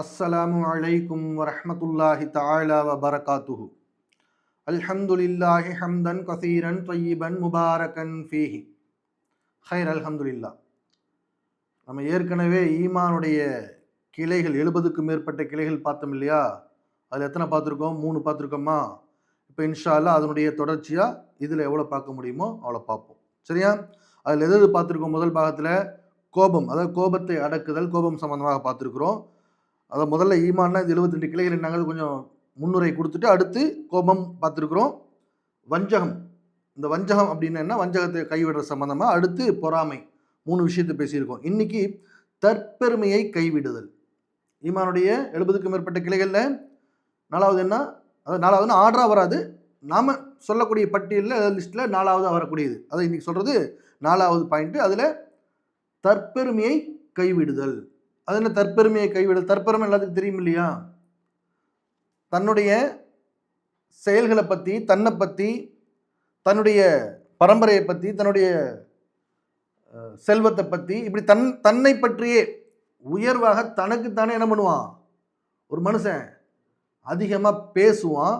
அஸ்ஸலாமு அலைக்கும் வரஹ்மத்துல்லாஹி தஆலா வபரகாத்துஹு. அல்ஹம்துலில்லாஹி ஹம்தன் கஸீரன் தய்யிபன் முபாரகன் ஃபீஹி. ஹைர் அல்ஹம்துலில்லாஹ். நம்ம ஏற்கனவே ஈமானுடைய கிளைகள் 70க்கும் மேற்பட்ட கிளைகள் பார்த்தோம் இல்லையா? அதில் எத்தனை பார்த்துருக்கோம்? 3 பார்த்துருக்கோமா? இப்போ இன்ஷா அல்லாஹ் அதனுடைய தொடர்ச்சியாக இதில் எவ்வளோ பார்க்க முடியுமோ அவ்வளோ பார்ப்போம். சரியா? அதில் எது பார்த்துருக்கோம்? முதல் பாகத்தில் கோபம், அதாவது கோபத்தை அடக்குதல், கோபம் சம்பந்தமாக பார்த்துருக்குறோம். அதை முதல்ல ஈமான்னா இது 72 கிளைகள் என்னாங்க கொஞ்சம் முன்னுரை கொடுத்துட்டு அடுத்து கோபம் பார்த்துருக்குறோம். வஞ்சகம், இந்த வஞ்சகம் அப்படின்னா என்ன? வஞ்சகத்தை கைவிடுற சம்பந்தமாக. அடுத்து பொறாமை, 3 விஷயத்தை பேசியிருக்கோம். இன்னைக்கு தற்பெருமையை கைவிடுதல். ஈமானுடைய 70க்கும் மேற்பட்ட கிளைகளில் நாலாவது என்ன? அதாவது நாலாவதுன்னா ஆர்டராக வராது, நாம் சொல்லக்கூடிய பட்டியலில் லிஸ்ட்டில் நாலாவதாக வரக்கூடியது. அதை இன்னைக்கு சொல்கிறது 4வது பாயிண்ட்டு. அதில் தற்பெருமையை கைவிடுதல். அது என்ன தற்பெருமையை கைவிடுதல்? தற்பெருமை எல்லாத்துக்கும் தெரியும் இல்லையா? தன்னுடைய செயல்களை பற்றி, தன்னை பற்றி, தன்னுடைய பரம்பரையை பற்றி, தன்னுடைய செல்வத்தை பற்றி, இப்படி தன்னை பற்றியே உயர்வாக தனக்குத்தானே என்ன பண்ணுவான்? ஒரு மனுஷன் அதிகமாக பேசுவான்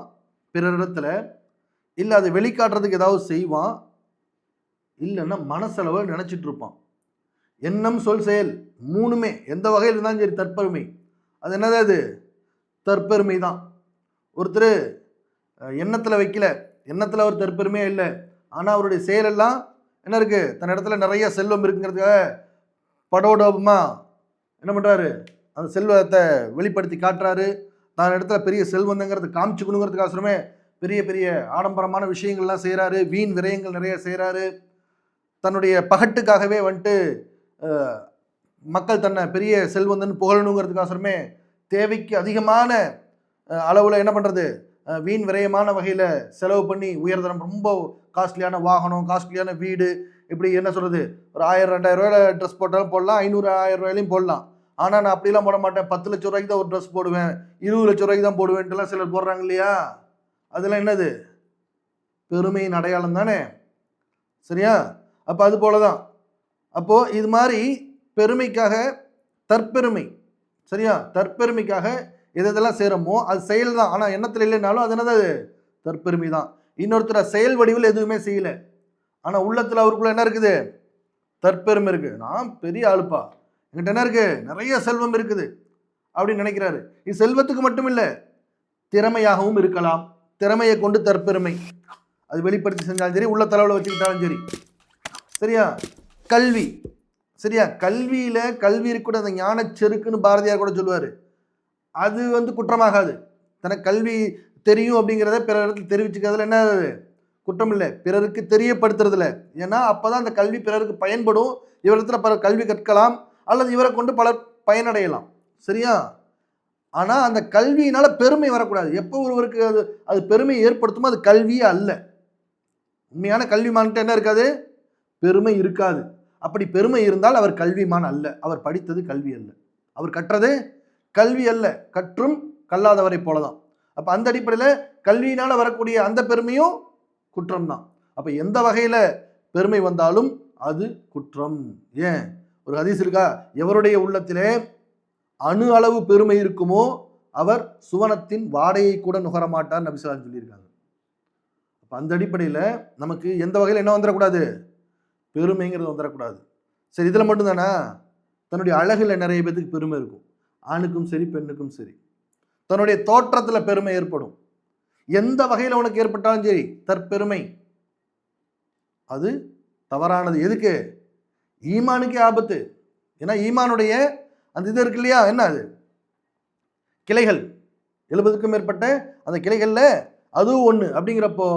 பிறரிடத்துல, இல்லை அதை வெளிக்காட்டுறதுக்கு ஏதாவது செய்வான், இல்லைன்னா மனசளவை நினச்சிட்டு இருப்பான். எண்ணம், சொல், செயல் 3மே எந்த வகையில் இருந்தாலும் சரி தற்பெருமை. அது என்னது? அது தற்பெருமை தான். ஒருத்தர் எண்ணத்தில் வைக்கல, எண்ணத்தில் அவர் தற்பெருமையே இல்லை, ஆனால் அவருடைய செயலெல்லாம் என்ன இருக்குது? தன் இடத்துல நிறைய செல்வம் இருக்குங்கிறதுக்காக படோடோபமாக என்ன பண்ணுறாரு? அந்த செல்வத்தை வெளிப்படுத்தி காட்டுறாரு. தான் இடத்துல பெரிய செல்வந்தங்கிறத காமிச்சுக்கணுங்கிறதுக்காகவே பெரிய பெரிய ஆடம்பரமான விஷயங்கள்லாம் செய்கிறாரு. வீண் விரயங்கள் நிறைய செய்கிறாரு. தன்னுடைய பகட்டுக்காகவே வந்துட்டு மக்கள் தன்னை பெரிய செல்வந்தன் புகழணுங்கிறதுக்காகவே தேவைக்கு அதிகமான அளவில் என்ன பண்ணுறது? வீண் விரயமான வகையில் செலவு பண்ணி உயர்தரம், ரொம்ப காஸ்ட்லியான வாகனம், காஸ்ட்லியான வீடு, இப்படி என்ன சொல்கிறது, ஒரு 1000-2000 ரூபாயில் ட்ரெஸ் போட்டாலும் போடலாம், 500-1000 ரூபாயிலையும் போடலாம். ஆனால் நான் அப்படிலாம் போட மாட்டேன், 10 லட்ச ரூபாய்க்கு தான் ஒரு ட்ரெஸ் போடுவேன், 20 லட்ச ரூபாய்க்கு தான் போடுவேன்ட்டுலாம் சிலர் போடுறாங்க இல்லையா? அதெல்லாம் என்னது? பெருமையின் அடையாளம் தானே. சரியா? அப்போ அது போல தான். அப்போது இது மாதிரி பெருமைக்காக தற்பெருமை, சரியா, தற்பெருமைக்காக எதெல்லாம் செய்கிறோமோ அது செயல் தான். ஆனால் எண்ணத்தில் இல்லைனாலும் அது என்னது? அது தற்பெருமை தான். இன்னொருத்தர் செயல் வடிவில் எதுவுமே செய்யலை, ஆனால் உள்ளத்தில் அவருக்குள்ள என்ன இருக்குது? தற்பெருமை இருக்குது. நான் பெரிய ஆளுப்பா, என்கிட்ட என்ன இருக்குது? நிறைய செல்வம் இருக்குது அப்படின்னு நினைக்கிறாரு. இது செல்வத்துக்கு மட்டும் இல்லை, திறமையாகவும் இருக்கலாம். திறமையை கொண்டு தற்பெருமை, அது வெளிப்படுத்தி செஞ்சாலும் சரி, உள்ள தலைவில் வச்சுக்கிட்டாலும் சரி. சரியா? கல்வி, சரியா, கல்வியில் கல்வி இருக்கக்கூட அந்த ஞான செருக்குன்னு பாரதியார் கூட சொல்லுவார். அது குற்றமாகாது. தனக்கு கல்வி தெரியும் அப்படிங்கிறத பிற இடத்துல தெரிவிச்சுக்கிறதுல என்ன குற்றம் இல்லை, பிறருக்கு தெரியப்படுத்துறதுல. ஏன்னா அப்போ தான் அந்த கல்வி பிறருக்கு பயன்படும். இவரிடத்துல பல கல்வி கற்கலாம், அல்லது இவரை கொண்டு பலர் பயனடையலாம். சரியா? ஆனால் அந்த கல்வியினால் பெருமை வரக்கூடாது. எப்போ ஒருவருக்கு அது பெருமை ஏற்படுத்துமோ அது கல்வியே அல்ல. உண்மையான கல்விமான்கிட்ட என்ன இருக்காது? பெருமை இருக்காது. அப்படி பெருமை இருந்தால் அவர் கல்விமான் அல்ல. அவர் படித்தது கல்வி அல்ல, அவர் கற்றது கல்வி அல்ல. கற்றும் கல்லாதவரை போலதான். அப்போ அந்த அடிப்படையில் கல்வியினால் வரக்கூடிய அந்த பெருமையும் குற்றம் தான். அப்போ எந்த வகையில் பெருமை வந்தாலும் அது குற்றம். ஏன்? ஒரு ஹதீஸ் இருக்கா, எவருடைய உள்ளத்திலே அணு அளவு பெருமை இருக்குமோ அவர் சுவனத்தின் வாடையை கூட நுகரமாட்டார் நபி ஸல்லல்லாஹு அலைஹி வஸல்லம் சொல்லியிருக்காங்க. அப்போ அந்த அடிப்படையில் நமக்கு எந்த வகையில் என்ன வந்துடக்கூடாது? பெருமைங்கிறது வந்துடக்கூடாது. சரி, இதில் மட்டும்தானே? தன்னுடைய அழகில் நிறைய பேருக்கு பெருமை இருக்கும், ஆணுக்கும் சரி பெண்ணுக்கும் சரி. தன்னுடைய தோற்றத்தில் பெருமை ஏற்படும். எந்த வகையில் உனக்கு ஏற்பட்டாலும் சரி தற்பெருமை அது தவறானது. எதுக்கு? ஈமானுக்கே ஆபத்து. ஏன்னா ஈமானுடைய அந்த இது இருக்கு இல்லையா, என்ன அது? கிளைகள் 70க்கும் மேற்பட்ட அந்த கிளைகளில் அதுவும் ஒன்று. அப்படிங்கிறப்போ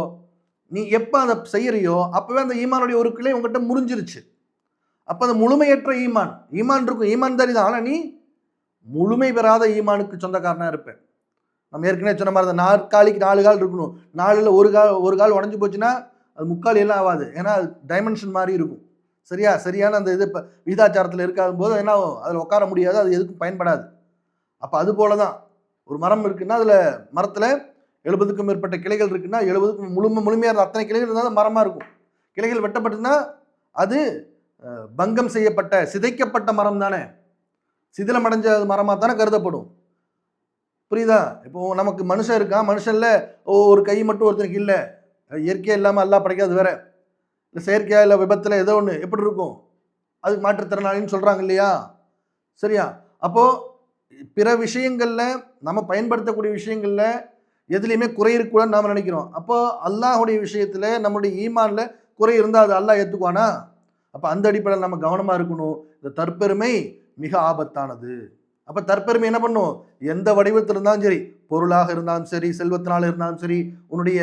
நீ எப்போ அதை செய்யறியோ அப்போவே அந்த ஈமானுடைய ஒரு கிளை உங்கள்கிட்ட முறிஞ்சிருச்சு. அப்போ அந்த முழுமையற்ற ஈமான் இருக்கும், ஈமான் தாரி தான், ஆனால் நீ முழுமை பெறாத ஈமானுக்கு சொந்தக்காரனாக இருப்பேன். நம்ம ஏற்கனவே சொன்ன மாதிரி அந்த நாற்காலிக்கு 4 கால் இருக்கணும். 4ல் ஒரு கால் உடஞ்சி போச்சுன்னா அது முக்கால் எல்லாம் ஆகாது. ஏன்னா அது டைமென்ஷன் மாதிரி இருக்கும். சரியா? சரியான அந்த இது இப்போ விகிதாச்சாரத்தில் இருக்காத போது என்ன ஆகும்? அதில் உட்கார முடியாது, அது எதுக்கும் பயன்படாது. அப்போ அது போல தான் ஒரு மரம் இருக்குன்னா அதில் மரத்தில் 70க்கும் மேற்பட்ட கிளைகள் இருக்குன்னா 70க்கும் முழுமையாக இருந்த அத்தனை கிளைகள் இருந்தால் மரமாக இருக்கும். கிளைகள் வெட்டப்பட்டுன்னா அது பங்கம் செய்யப்பட்ட சிதைக்கப்பட்ட மரம் தானே, சிதிலமடைஞ்ச மரமாக தானே கருதப்படும். புரியுதா? இப்போ நமக்கு மனுஷன் இருக்கான், மனுஷன்ல ஒரு கை மட்டும் ஒருத்தனுக்கு இல்லை, இயற்கையா இல்லாமல் அல்லாஹ் படைக்காது வேற, இல்லை செயற்கையா இல்லை விபத்தில் ஏதோ ஒன்று எப்படி இருக்கும், அதுக்கு மாற்றுத்திறனாளின்னு சொல்கிறாங்க இல்லையா? சரியா? அப்போ பிற விஷயங்கள்ல நம்ம பயன்படுத்தக்கூடிய விஷயங்கள்ல எதுலையுமே குறை இருக்கக்கூடாதுன்னு நாம நினைக்கிறோம். அப்போ அல்லாஹுடைய விஷயத்துல நம்முடைய ஈமான்ல குறை இருந்தால் அது அல்லாஹ் ஏற்றுக்குவானா? அப்போ அந்த அடிப்படையில் நம்ம கவனமா இருக்கணும். இந்த தற்பெருமை மிக ஆபத்தானது. அப்போ தற்பெருமை என்ன பண்ணும்? எந்த வடிவத்தில் இருந்தாலும் சரி, பொருளாக இருந்தாலும் சரி, செல்வத்தினால இருந்தாலும் சரி, உன்னுடைய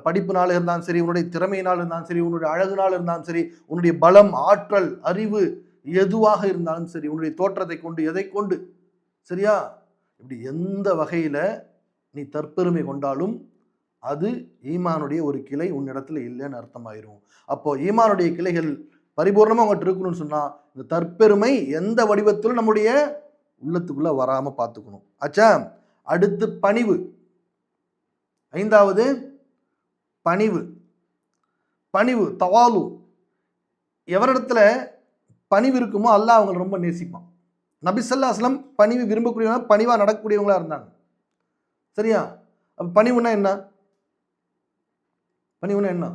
படிப்பினால இருந்தாலும் சரி, உன்னுடைய திறமையினால் இருந்தாலும் சரி, உன்னுடைய அழகுனால் இருந்தாலும் சரி, உன்னுடைய பலம், ஆற்றல், அறிவு எதுவாக இருந்தாலும் சரி, உன்னுடைய தோற்றத்தை கொண்டு எதை கொண்டு, சரியா, இப்படி எந்த வகையில நீ தற்பெருமை கொண்டாலும் அது ஈமானுடைய ஒரு கிளை உன்னிடத்துல இல்லைன்னு அர்த்தமாயிரும். அப்போ ஈமானுடைய கிளைகள் பரிபூர்ணமா உங்கள்கிட்ட இருக்கணும்னு சொன்னா இந்த தற்பெருமை எந்த வடிவத்திலும் நம்முடைய உள்ளத்துக்குள்ள வராம பார்த்துக்கணும். ஆச்சா? அடுத்து பணிவு. ஐந்தாவது பணிவு. பணிவு தவாலு. எவரிடத்துல பணிவு இருக்குமோ அல்லாஹ் அவங்களை ரொம்ப நேசிப்பான். நபி ஸல்லல்லாஹு அலைஹி வஸல்லம் பணிவு விரும்பக்கூடியவங்க, பணிவா நடக்கக்கூடியவங்களா இருந்தாங்க. சரியா? அப்ப பணிவுனா என்ன? பணிவுனா என்ன?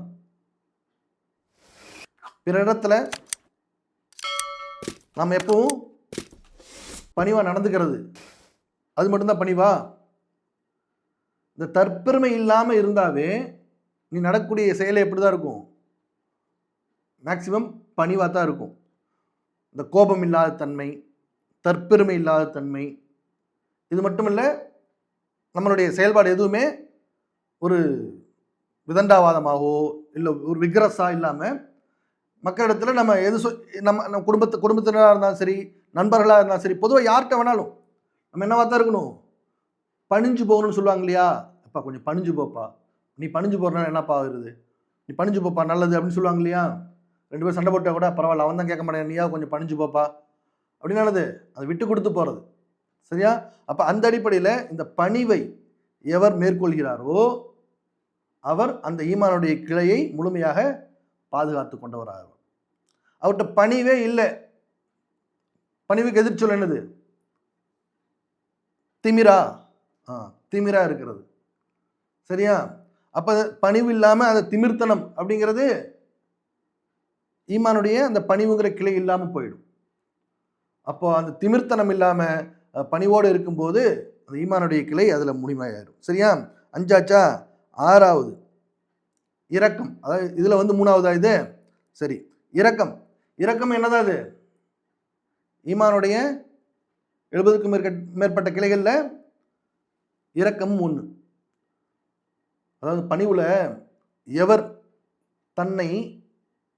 பிற இடத்துல நாம் எப்பவும் பணிவா நடந்துக்கிறது, அது மட்டும்தான் பணிவா? இந்த தற்பெருமை இல்லாம இருந்தாவே நீ நடக்கக்கூடிய செயலை எப்படிதான் இருக்கும்? மேக்சிமம் பணிவா தான் இருக்கும். இந்த கோபம் இல்லாத தன்மை, தற்பெருமை இல்லாத தன்மை, இது மட்டும் இல்லை, நம்மளுடைய செயல்பாடு எதுவுமே ஒரு விதண்டாவாதமாகவோ இல்லை ஒரு விக்ரஸா இல்லாமல் மக்களிடத்தில் நம்ம எது நம்ம குடும்பத்தினராக இருந்தாலும் சரி, நண்பர்களாக இருந்தாலும் சரி, பொதுவாக யார்கிட்ட வேணாலும் நம்ம என்னவா தான் இருக்கணும்? பணிஞ்சு போகணும்னு சொல்லுவாங்க இல்லையா? அப்பா கொஞ்சம் பணிஞ்சு போப்பா, நீ பணிஞ்சு போறனால என்னப்பா ஆகுது, நீ பணிஞ்சு போப்பா நல்லது அப்படின்னு சொல்லுவாங்க இல்லையா? ரெண்டு பேரும் சண்டை போட்டால் கூட பரவாயில்ல, அவன் தான் கேட்க மாட்டேன், நீயா கொஞ்சம் பணிஞ்சு போப்பா அப்படின்னானது, அதை விட்டு கொடுத்து போகிறது. சரியா? அப்போ அந்த அடிப்படையில் இந்த பணிவை எவர் மேற்கொள்கிறாரோ அவர் அந்த ஈமானுடைய கிளையை முழுமையாக பாதுகாத்து கொண்டவராக. அவர்கிட்ட பணிவே இல்லை. பணிவுக்கு எதிர்ச்சொல் என்னது? திமிரா. திமிரா இருக்கிறது. சரியா? அப்ப பணிவு இல்லாம அந்த திமிர்த்தனம் அப்படிங்கிறது ஈமானுடைய அந்த பணிவுங்கிற கிளை இல்லாம போயிடும். அப்போ அந்த திமிர்த்தனம் இல்லாம பணிவோடு இருக்கும்போது அந்த ஈமானுடைய கிளை அதுல முழுமையாயிரும். சரியா? அஞ்சாச்சா? ஆறாவது இரக்கம். அதாவது இதுல வந்து மூணாவதா இது? சரி, இரக்கம். இரக்கம் என்னதான் அது? ஈமானுடைய 70க்கும் மேற்பட்ட கிளைகள்ல இரக்கம் ஒண்ணு. அதாவது பணிவுல எவர் தன்னை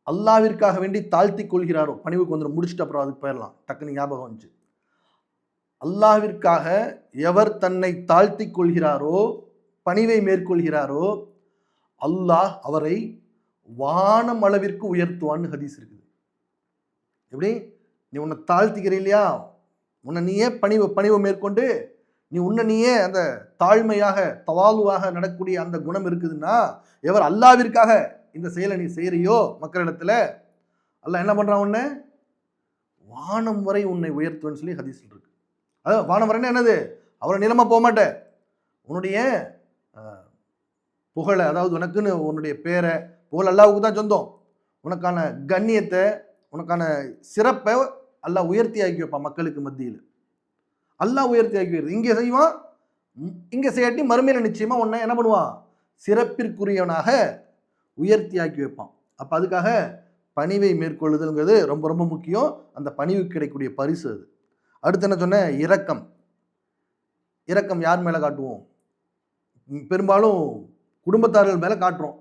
அல்லாஹ்விற்காக வேண்டி தாழ்த்தி கொள்கிறாரோ, பணிவுக்கு வந்து முடிச்சுட்டு அப்புறம் அதுக்கு போயிடலாம், டக்குன்னு ஞாபகம் வந்துச்சு. அல்லாஹ்விற்காக எவர் தன்னை தாழ்த்தி கொள்கிறாரோ, பணிவை மேற்கொள்கிறாரோ, அல்லாஹ் அவரை வானம் அளவிற்கு உயர்த்துவான்னு ஹதீஸ் இருக்குது. எப்படி? நீ உன்னை தாழ்த்திக்கிற இல்லையா, உன்னை நீயே பணிவை மேற்கொண்டு நீ உன்னை நீயே அந்த தாழ்மையாக தவாலுவாக நடக்கூடிய அந்த குணம் இருக்குதுன்னா, எவர் அல்லாஹ்விற்காக இந்த செயலை நீ செய்யறியோ மக்களிடத்துல, அல்லாஹ் என்ன பண்றான்? உன்னை வானம் வரை உன்னை உயர்த்துவன்னு சொல்லி ஹதீஸ்ல இருக்கு. அதாவது வானம் வரைன்னா என்னது? அவரை நிலமா போக மாட்டேன், உன்னுடைய புகழை, அதாவது உனக்குன்னு உன்னுடைய பேரை, புகழ் அல்லாஹ்வுக்கு தான் சொந்தம், உனக்கான கண்ணியத்தை, உனக்கான சிறப்பை அல்லாஹ் உயர்த்தி ஆக்கி வைப்பான் மக்களுக்கு மத்தியில். அல்லாஹ் உயர்த்தி ஆக்கி வைக்கிறது இங்கே செய்வான், இங்கே செய்யாட்டி மறுமையில நிச்சயமா உன்னை என்ன பண்ணுவான்? சிறப்பிற்குரியவனாக உயர்த்தி ஆக்கி வைப்பான். அப்போ அதுக்காக பணிவை மேற்கொள்ளுதல்ங்கிறது ரொம்ப ரொம்ப முக்கியம். அந்த பணிவு கிடைக்கக்கூடிய பரிசு அது. அடுத்து என்ன சொன்ன? இரக்கம். இரக்கம் யார் மேலே காட்டுவோம்? பெரும்பாலும் குடும்பத்தார்கள் மேலே காட்டுறோம்.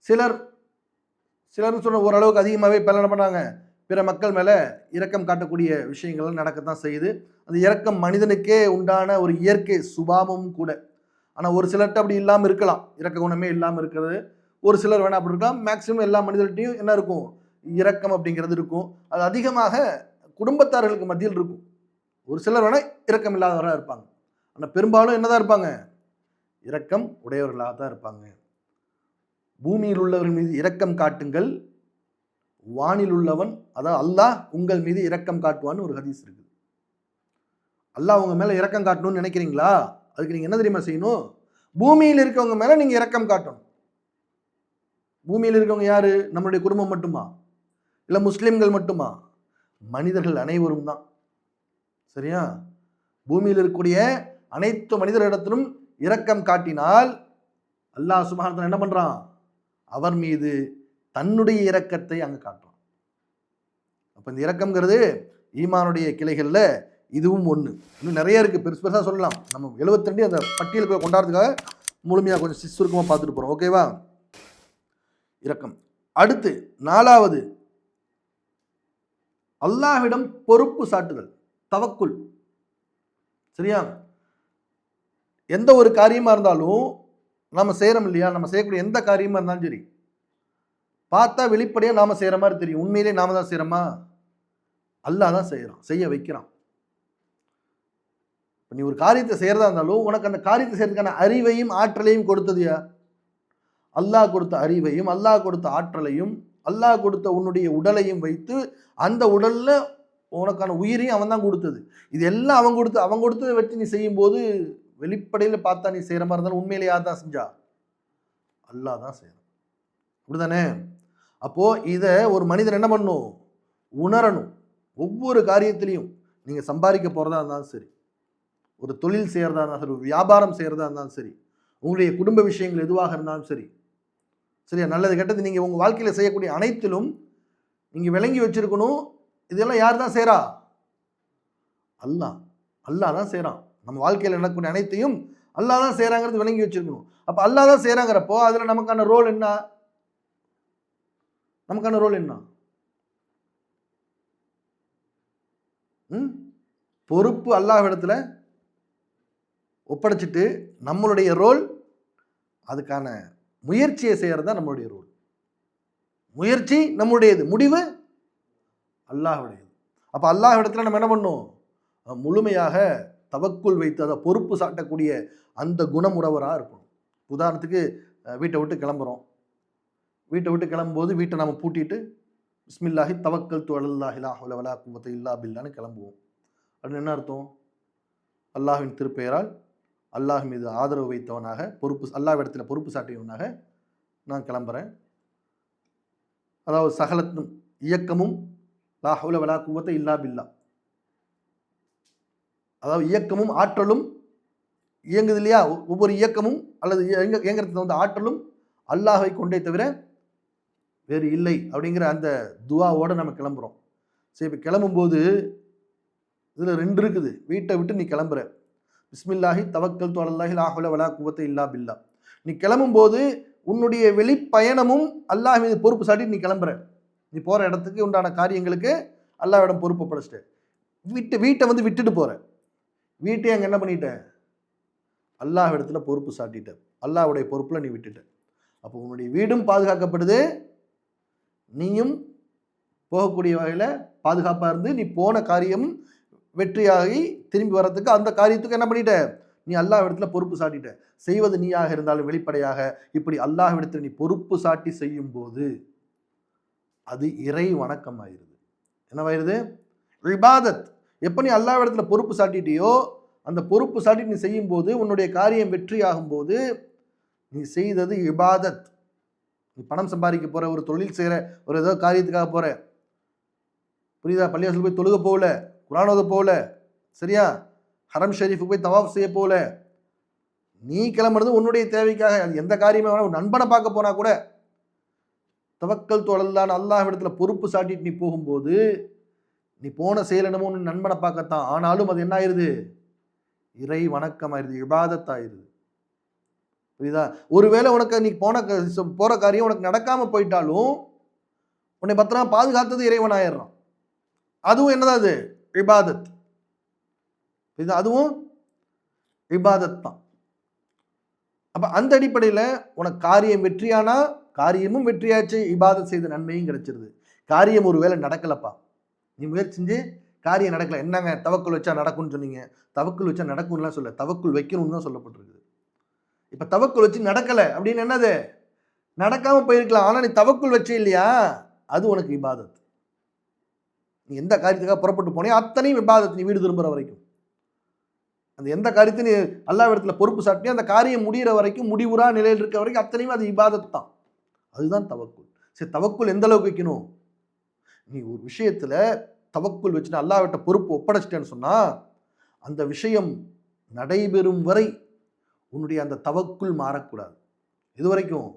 சிலர் சொன்ன ஓரளவுக்கு அதிகமாகவே இப்போ என்ன பண்ணாங்க? பிற மக்கள் மேலே இரக்கம் காட்டக்கூடிய விஷயங்கள் நடக்கத்தான் செய்யுது. அந்த இரக்கம் மனிதனுக்கே உண்டான ஒரு இயற்கை சுபாவமும் கூட. ஆனால் ஒரு சிலர்கிட்ட அப்படி இல்லாமல் இருக்கலாம், இரக்க குணமே இல்லாமல் இருக்கிறது. ஒரு சிலர் வேணா அப்படி இருக்கலாம். மேக்சிமம் எல்லா மனிதர்கிட்டையும் என்ன இருக்கும்? இரக்கம் அப்படிங்கிறது இருக்கும். அது அதிகமாக குடும்பத்தார்களுக்கு மத்தியில் இருக்கும். ஒரு சிலர் வேணா இரக்கம் இல்லாதவராக இருப்பாங்க. ஆனால் பெரும்பாலும் என்னதான் இருப்பாங்க? இரக்கம் உடையவர்களாக தான் இருப்பாங்க. பூமியில் உள்ளவர்கள் மீது இரக்கம் காட்டுங்கள், வானில் உள்ளவன், அதாவது அல்லாஹ் உங்கள் மீது இரக்கம் காட்டுவான்னு ஒரு ஹதீஸ் இருக்குது. அல்லாஹ் உங்க மேல இரக்கம் காட்டணும்னு நினைக்கிறீங்களா? அதுக்கு நீங்க என்ன தெரியுமா செய்யணும்? பூமியில் இருக்கவங்க மேல நீங்க இரக்கம் காட்டணும். பூமியில் இருக்கவங்க யாரு? நம்மளுடைய குடும்பம் மட்டுமா? இல்ல முஸ்லிம்கள் மட்டுமா? மனிதர்கள் அனைவரும் தான். சரியா? பூமியில் இருக்கக்கூடிய அனைத்து மனிதர்களிடத்திலும் இரக்கம் காட்டினால் அல்லாஹ் சுப்ஹானஹு வ தஆலா என்ன பண்றான்? அவர் மீது தன்னுடைய இரக்கத்தை அங்க காட்டுறான். அப்ப இந்த இரக்கம்ங்கிறது ஈமானுடைய கிளைகள்ல இதுவும் ஒண்ணு. இன்னும் நிறைய இருக்கு, பெருசு பெருசா சொல்லலாம். நம்ம 72 அந்த பட்டியலுக்குள்ள கொண்டாடுறதுக்காக முழுமையா கொஞ்சம் சுருக்கமா பார்த்துட்டு போறோம். ஓகேவா? இரக்கம். அடுத்து 4வது அல்லாஹ்விடம் பொறுப்பு சாட்டுதல், தவக்குல். சரியா? எந்த ஒரு காரியமா இருந்தாலும் நாம செய்யறோம் இல்லையா? நம்ம செய்யக்கூடிய எந்த காரியமா இருந்தாலும் சரி, பார்த்தா வெளிப்படையா நாம செய்யற மாதிரி தெரியும். உண்மையிலே நாம தான் செய்யறோமா? அல்லாஹ் தான் செய்யறான், செய்ய வைக்கிறான். நீ ஒரு காரியத்தை செய்யறதா இருந்தாலும் உனக்கு அந்த காரியத்தை செய்யறதுக்கான அறிவையும் ஆற்றலையும் கொடுத்தது யார்? அல்லாஹ் கொடுத்த அறிவையும் அல்லாஹ் கொடுத்த ஆற்றலையும் அல்லாஹ் கொடுத்த உன்னுடைய உடலையும் வைத்து அந்த உடல்ல உனக்கான உயிரையும் அவன் தான் கொடுத்தது. இது எல்லாம் அவன் கொடுத்ததை வச்சு நீ செய்யும் போது வெளிப்படையில் பார்த்தா நீ செய்யற மாதிரி இருந்தாலும் உண்மையிலே யார் தான் செஞ்சா? அல்லாஹ் தான் செய்யறான். அப்படிதானே? அப்போ இத ஒரு மனிதன் என்ன பண்ணும்? உணரணும். ஒவ்வொரு காரியத்திலையும் நீங்க சம்பாதிக்க போறதா இருந்தாலும் சரி, ஒரு தொழில் செய்யறதா இருந்தாலும் சரி, ஒரு வியாபாரம் செய்யறதா இருந்தாலும் சரி, உங்களுடைய குடும்ப விஷயங்கள் எதுவாக இருந்தாலும் சரி, சரியா? நல்லது கெட்டது நீங்க உங்க வாழ்க்கையில செய்யக்கூடிய அனைத்திலும் நீங்க விளங்கி வச்சிருக்கணும், இதெல்லாம் யார் தான் செய்றா? அல்லாஹ். அல்லாஹ் தான் செய்றான். நம்ம வாழ்க்கையில நடக்கக்கூடிய அனைத்தையும் அல்லாஹ் தான் செய்றாங்கிறது விளங்கி வச்சிருக்கணும். அப்ப அல்லாஹ் தான் செய்றாங்கிறப்போ அதுல நமக்கான ரோல் என்ன? நமக்கான ரோல் என்ன? பொறுப்பு அல்லாஹ்விடத்துல ஒப்படைச்சிட்டு நம்மளுடைய ரோல் அதுக்கான முயற்சியை செய்யறது தான் நம்மளுடைய ரோல். முயற்சி நம்முடையது, முடிவு அல்லாஹ்வுடையது. அப்ப அல்லாஹ்விடத்துல நம்ம என்ன பண்ணணும்? முழுமையாக தவக்குல் வைத்து அதை பொறுப்பு சாட்டக்கூடிய அந்த குணமுறவரா இருக்கணும். உதாரணத்துக்கு வீட்டை விட்டு கிளம்புறோம். வீட்டை விட்டு கிளம்பும்போது வீட்டை நம்ம பூட்டிட்டு பிஸ்மில்லாஹி தவக்கல்து அலல்லாஹி லா ஹவ்ல வலா குவத்த இல்லா பில்லான்னு கிளம்புவோம். அப்படின்னு என்ன அர்த்தம்? அல்லாஹ்வின் திருப்பெயரால் அல்லாஹ் மீது ஆதரவு வைத்தவனாக, அல்லாஹ்விடத்தில் பொறுப்பு சாட்டியவனாக நான் கிளம்புறேன். அதாவது சகலத்தும் இயக்கமும் லா ஹவ்ல வலா குவத்த இல்லா பில்லா, அதாவது இயக்கமும் ஆற்றலும் இயங்குது இல்லையா? ஒவ்வொரு இயக்கமும் அல்லது இயங்குறதுக்கு வந்து ஆற்றலும் அல்லாஹை கொண்டே தவிர வேறு இல்லை அப்படிங்கிற அந்த துவாவோட நம்ம கிளம்புறோம். சரி, இப்போ கிளம்பும்போது இதில் 2 இருக்குது. வீட்டை விட்டு நீ கிளம்புற, பிஸ்மில்லாஹி தவக்கல்து அலல்லாஹி லா ஹவ்ல வலா குவத்த இல்லா பில்லா. நீ கிளம்பும்போது உன்னுடைய வெளிப்பயணமும் அல்லாஹ் மீது பொறுப்பு சாட்டி நீ கிளம்புற. நீ போற இடத்துக்கு உண்டான காரியங்களுக்கு அல்லாஹ்விடம் பொறுப்பு படைச்சிட்ட. வீட்டை வந்து விட்டுட்டு போற. வீட்டை அங்கே என்ன பண்ணிட்ட? அல்லாஹ்விடத்துல பொறுப்பு சாட்டிட்ட. அல்லாஹ்வுடைய பொறுப்புல நீ விட்டுட்ட. அப்போ உன்னுடைய வீடும் பாதுகாக்கப்படுது, நீயும் போகக்கூடிய வகையில் பாதுகாப்பாக இருந்து நீ போன காரியம் வெற்றியாகி திரும்பி வர்றதுக்கு அந்த காரியத்துக்கு என்ன பண்ணிட்ட? நீ அல்லாஹ்விடத்துல பொறுப்பு சாட்டிட்ட. செய்வது நீயாக இருந்தாலும் வெளிப்படையாக இப்படி அல்லாஹ்விடத்தில் நீ பொறுப்பு சாட்டி செய்யும் போது அது இறை வணக்கம் ஆயிருது. என்னவாயிருது? இபாதத். எப்போ நீ அல்லாஹ்விடத்துல பொறுப்பு சாட்டிட்டியோ அந்த பொறுப்பு சாட்டி நீ செய்யும் போது உன்னுடைய காரியம் வெற்றி ஆகும் போது நீ செய்தது இபாதத். நீ பணம் சம்பாதிக்க போற, ஒரு தொழில் செய்யற, ஒரு ஏதோ காரியத்துக்காக போற, புரியுதா? பள்ளியாசல் போய் தொழுக போகல, குர்ஆன் ஓத போகல, சரியா? ஹரம் ஷரீஃபுக்கு போய் தவாஃப் செய்ய போகல. நீ கிளம்புறது உன்னுடைய தேவைக்காக. அது எந்த காரியமே வேணா, ஒரு நண்பனை பார்க்க போனா கூட தவக்கல்து அலல்லாஹ் அல்லாஹ்விடத்துல பொறுப்பு சாட்டிட்டு நீ போகும்போது நீ போன செயல் என்னமோ உன் நண்பனை பார்க்கத்தான், ஆனாலும் அது என்ன ஆயிருது? இறை வணக்கம் ஆயிருது, இபாதத் ஆயிருது. புரியுதா? ஒருவேளை உனக்கு நீ போற காரியம் உனக்கு நடக்காம போயிட்டாலும் உன்னை பத்திரமா பாதுகாத்தது இறைவன் ஆயிடுறான். அதுவும் என்னதான்? அது இபாதத். புரியுதா? அதுவும் இபாதத் தான். அப்ப அந்த அடிப்படையில் உனக்கு காரியம் வெற்றியானா காரியமும் வெற்றியாச்சு, இபாதத் செய்த நன்மையும் கிடைச்சிருது. காரியம் ஒரு வேளை நடக்கலப்பா, நீ முயற்சி செஞ்சு காரியம் நடக்கல, என்னங்க தவக்குல் வச்சா நடக்கும்னு சொன்னீங்க. தவக்குல் வச்சா நடக்கும்லாம் சொல்ல, தவக்குல் வைக்கணும்னு தான் சொல்லப்பட்டிருக்கு. இப்ப தவக்குல் வச்சு நடக்கல அப்படின்னு என்னது? நடக்காம போயிருக்கலாம், ஆனா நீ தவக்குல் வச்சே இல்லையா, அது உனக்கு இபாதத். நீ எந்த காரியத்துக்காக புறப்பட்டு போனே அத்தனையும் இபாதத், நீ வீடு திரும்புற வரைக்கும். அந்த எந்த காரியத்தையும் நீ அல்லாஹ்விடத்தில் பொறுப்பு சாட்டி அந்த காரியம் முடிகிற வரைக்கும், முடிவுறா நிலையில் இருக்க வரைக்கும் அத்தனையும் அது இபாதத் தான். அதுதான் தவக்குல். சரி, தவக்குல் எந்த அளவுக்கு வைக்கணும்? நீ ஒரு விஷயத்துல தவக்குல் வச்சுட்டு அல்லாஹ்விட்ட பொறுப்பு ஒப்படைச்சிட்டேன்னு சொன்னா, அந்த விஷயம் நடைபெறும் வரை உன்னுடைய அந்த தவக்குல் மாறக்கூடாது. இது வரைக்கும்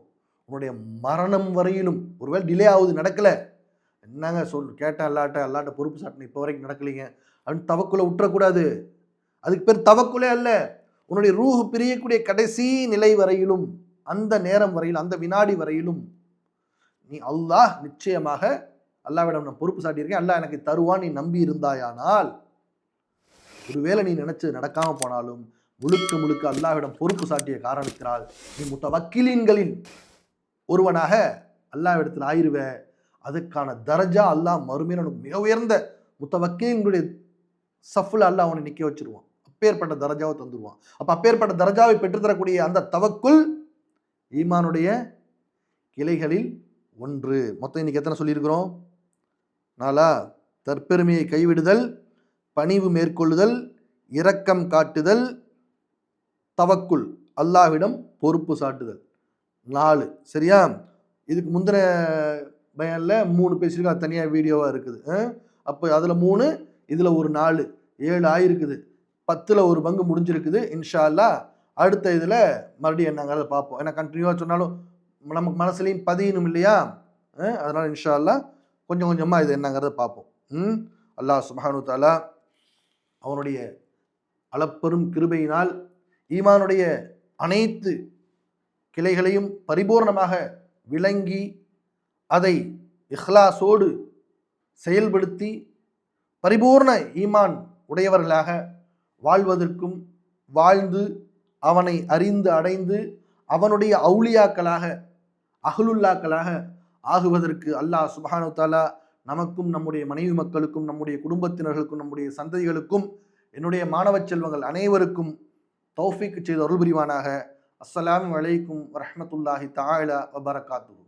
உன்னுடைய மரணம் வரையிலும். ஒருவேளை டிலே ஆகுது, நடக்கல, என்னங்க கேட்டேன் அல்லாட்ட பொறுப்பு சாட்டினேன், இப்போ வரைக்கும் நடக்கலைங்க அப்படின்னு தவக்குல விட்டுறக்கூடாது. அதுக்கு பேர் தவக்குலே அல்ல. உன்னுடைய ரூஹ் பிரியக்கூடிய கடைசி நிலை வரையிலும், அந்த நேரம் வரையிலும், அந்த வினாடி வரையிலும் நீ அல்லாஹ் நிச்சயமாக அல்லாஹ்விடம் நான் பொறுப்பு சாட்டியிருக்கேன், அல்லாஹ் எனக்கு தருவான் நீ நம்பி இருந்தாயானால், ஒருவேளை நீ நினைச்சது நடக்காம போனாலும் முழுக்க முழுக்க அல்லாஹ்விடம் பொறுப்பு சாட்டிய காரணத்தினால் நீ முத்தவக்கிலீன்களின் ஒருவனாக அல்லாஹ்விடத்தில் ஆயிருவ. அதுக்கான தரஜா அல்லாஹ் மறுமையில உனக்கு மிக உயர்ந்த முத்தவக்கீலின்களுடைய சஃப்ல அல்லாஹ் அவனை நிக்க வச்சிருவான். அப்பேற்பட்ட தரஜாவை தந்துருவான். அப்ப அப்பேற்பட்ட தரஜாவை பெற்றுத்தரக்கூடிய அந்த தவக்குல் ஈமானுடைய கிளைகளில் ஒன்று. மொத்தம் இன்னைக்கு எத்தனை சொல்லியிருக்கிறோம்? நாலா? தற்பெருமையை கைவிடுதல், பணிவு மேற்கொள்ளுதல், இரக்கம் காட்டுதல், தவக்குல், அல்லாஹ்விடம் பொறுப்பு சாட்டுதல். 4. சரியா? இதுக்கு முந்தின பயான்ல 3 பேசியிருக்கோம், அது தனியாக வீடியோவாக இருக்குது. அப்போ அதில் 3, இதில் ஒரு 4, 7 ஆயிருக்குது. 10ல் ஒரு பங்கு முடிஞ்சிருக்குது. இன்ஷா அல்லாஹ் அடுத்த இதில் மறுபடியும் என்னங்கிறத பார்ப்போம். ஏன்னா கண்டினியூவாக சொன்னாலும் நமக்கு மனசுலையும் பதியணும் இல்லையா? அதனால் இன்ஷா அல்லாஹ் கொஞ்சம் கொஞ்சமாக இது என்னங்கிறத பார்ப்போம். அல்லாஹ் சுப்ஹானஹு வ தஆலா அவனுடைய அளப்பெரும் கிருபையினால் ஈமானுடைய அனைத்து கிளைகளையும் பரிபூர்ணமாக விளங்கி அதை இஹ்லாஸோடு செயல்படுத்தி பரிபூர்ண ஈமான் உடையவர்களாக வாழ்வதற்கும், வாழ்ந்து அவனை அறிந்து அடைந்து அவனுடைய அவுலியாக்களாக, அஹ்லுல்லாக்களாக ஆகுவதற்கு அல்லாஹ் சுப்ஹானஹு வ தஆலா நமக்கும், நம்முடைய மனைவி மக்களுக்கும், நம்முடைய குடும்பத்தினர்களுக்கும், நம்முடைய சந்ததிகளுக்கும், என்னுடைய மாணவ செல்வங்கள் அனைவருக்கும் தௌஃபீக் செய்து அருள் புரிவானாக. அஸ்ஸலாமு அலைக்கும் வரஹ்மத்துல்லாஹி தஆலா வபரகாத்துஹு.